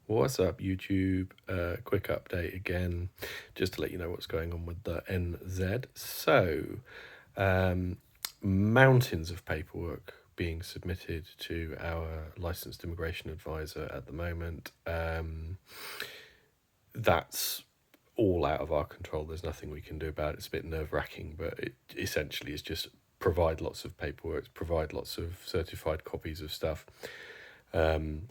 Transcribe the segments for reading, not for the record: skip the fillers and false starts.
What's up, YouTube? Quick update again, just to let you know what's going on with the NZ. So, um, mountains of paperwork being submitted to our licensed immigration advisor at the moment. That's all out of our control. There's nothing we can do about it. It's a bit nerve-wracking, but it essentially is just provide lots of paperwork, provide lots of certified copies of stuff, and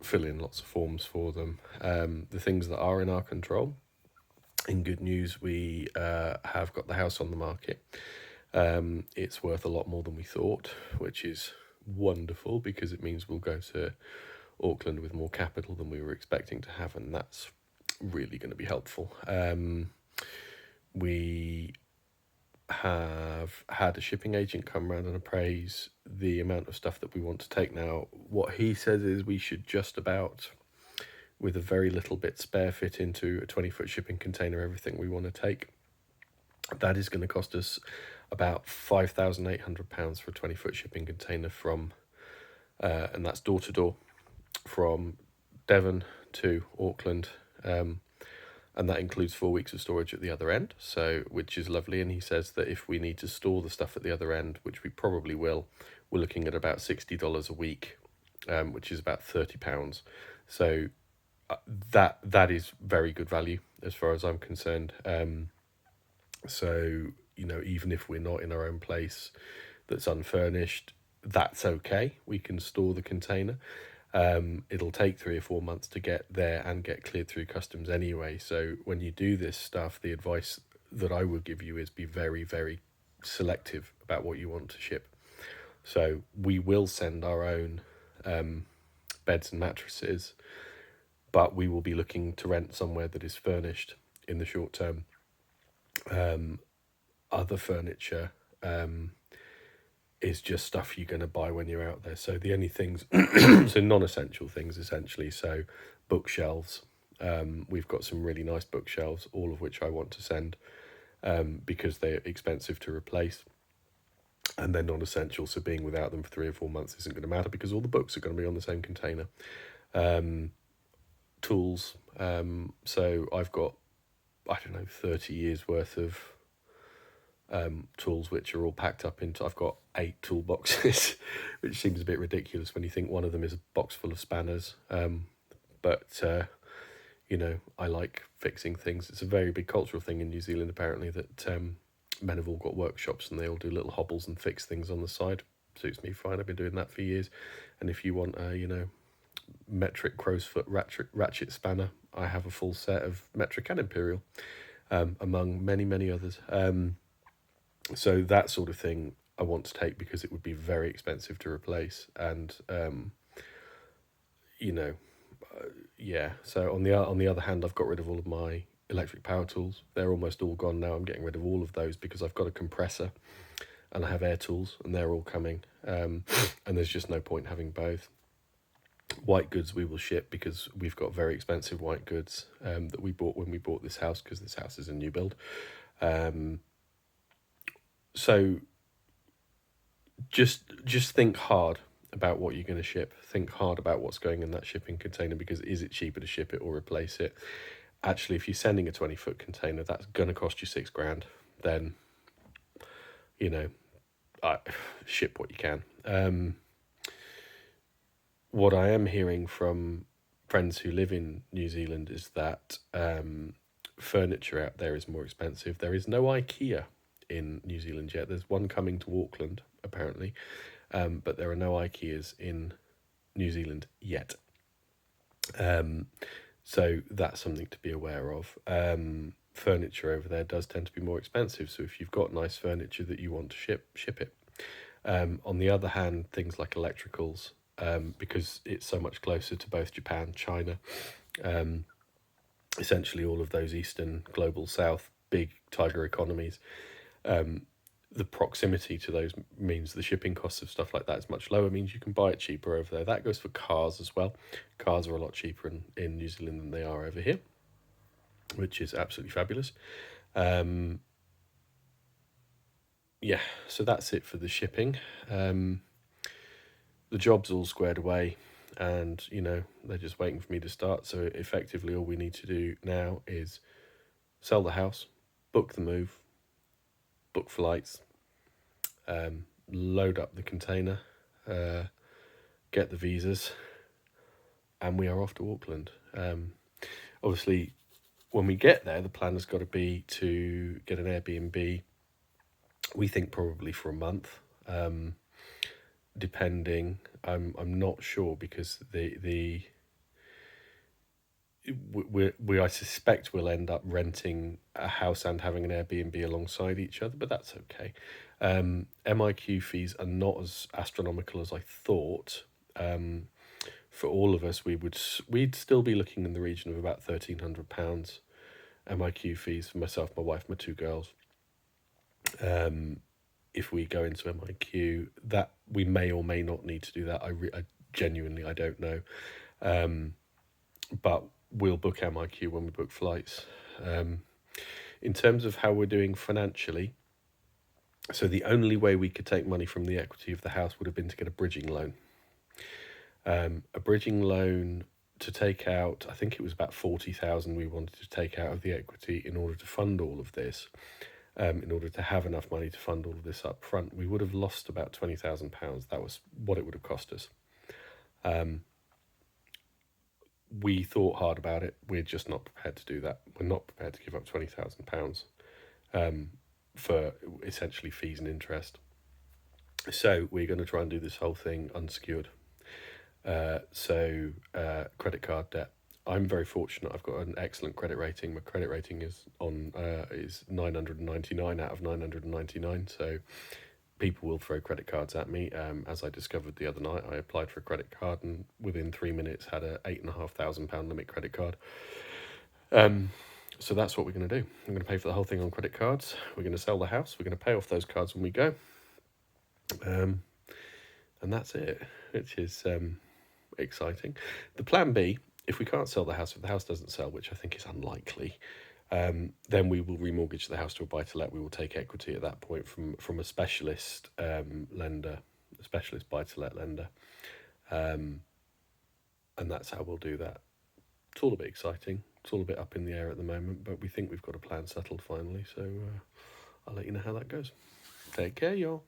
fill in lots of forms for them. The things that are in our control, in good news, we have got the house on the market. It's worth a lot more than we thought, which is wonderful because it means we'll go to Auckland with more capital than we were expecting to have, and that's really going to be helpful. We have had a shipping agent come around and appraise the amount of stuff that we want to take now. What he says is we should just about, with a very little bit spare, fit into a 20-foot shipping container everything we want to take. That is going to cost us about £5,800 for a 20-foot shipping container from, and that's door to door, from Devon to Auckland. And that includes 4 weeks of storage at the other end, so which is lovely. And he says that if we need to store the stuff at the other end, which we probably will, we're looking at about $60 a week, which is about £30. So that is very good value as far as I'm concerned. So even if we're not in our own place that's unfurnished, that's okay. We can store the container. It'll take 3 or 4 months to get there and get cleared through customs anyway. So when you do this stuff, the advice that I would give you is be very, very selective about what you want to ship. So we will send our own beds and mattresses, but we will be looking to rent somewhere that is furnished in the short term. Other furniture is just stuff you're going to buy when you're out there. So the only things, so non-essential things essentially. So bookshelves. We've got some really nice bookshelves, all of which I want to send because they're expensive to replace. And they're non-essential, so being without them for 3 or 4 months isn't going to matter because all the books are going to be on the same container. Tools. So I've got, 30 years worth of tools which are all packed up into, I've got 8 toolboxes, which seems a bit ridiculous when you think one of them is a box full of spanners. But I like fixing things. It's a very big cultural thing in New Zealand, apparently, that men have all got workshops and they all do little hobbles and fix things on the side. Suits me fine. I've been doing that for years. And if you want a, metric crow's foot ratchet spanner, I have a full set of metric and imperial, among many, many others. So that sort of thing I want to take because it would be very expensive to replace. And, yeah. So on the other hand, I've got rid of all of my electric power tools. They're almost all gone now. I'm getting rid of all of those because I've got a compressor and I have air tools and they're all coming. And there's just no point having both. White goods we will ship because we've got very expensive white goods that we bought when we bought this house because this house is a new build. So just think hard about what you're going to ship. Think hard about what's going in that shipping container because is it cheaper to ship it or replace it? Actually, if you're sending a 20-foot container, that's going to cost you $6,000. Then, ship what you can. What I am hearing from friends who live in New Zealand is that furniture out there is more expensive. There is no IKEA in New Zealand yet. There's one coming to Auckland, apparently, but there are no IKEAs in New Zealand yet. So that's something to be aware of. Furniture over there does tend to be more expensive, so if you've got nice furniture that you want to ship it. On the other hand, things like electricals, because it's so much closer to both Japan, China, essentially all of those Eastern Global South big tiger economies, the proximity to those means the shipping costs of stuff like that is much lower, means you can buy it cheaper over there. That goes for cars as well. Cars are a lot cheaper in New Zealand than they are over here, which is absolutely fabulous. Yeah, so that's it for the shipping. The job's all squared away. and they're just waiting for me to start. So effectively, all we need to do now is sell the house, book the move, book flights, load up the container, uh, get the visas, and we are off to Auckland. Obviously, when we get there, the plan has got to be to get an Airbnb. We think probably for a month, depending. I'm not sure because we I suspect we'll end up renting a house and having an Airbnb alongside each other, but that's okay. MIQ fees are not as astronomical as I thought. For all of us, we'd still be looking in the region of about £1,300 MIQ fees for myself, my wife, my two girls. If we go into MIQ, that we may or may not need to do that. I genuinely I don't know, but we'll book MIQ when we book flights. In terms of how we're doing financially, so the only way we could take money from the equity of the house would have been to get a bridging loan. A bridging loan to take out, I think it was about 40,000 we wanted to take out of the equity in order to fund all of this. In order to have enough money to fund all of this up front, we would have lost about £20,000. That was what it would have cost us. We thought hard about it. We're just not prepared to do that. We're not prepared to give up £20,000 for essentially fees and interest. So we're going to try and do this whole thing unsecured. Credit card debt. I'm very fortunate. I've got an excellent credit rating. My credit rating is 999 out of 999. So people will throw credit cards at me. As I discovered the other night, I applied for a credit card and within 3 minutes had a £8,500 limit credit card. So that's what we're going to do. I'm going to pay for the whole thing on credit cards. We're going to sell the house. We're going to pay off those cards when we go. And that's it, which is exciting. The plan B, if we can't sell the house, if the house doesn't sell, which I think is unlikely, then we will remortgage the house to a buy-to-let. We will take equity at that point from a specialist lender, a specialist buy-to-let lender, and that's how we'll do that. It's all a bit exciting. It's all a bit up in the air at the moment, but we think we've got a plan settled finally. So I'll let you know how that goes. Take care, y'all.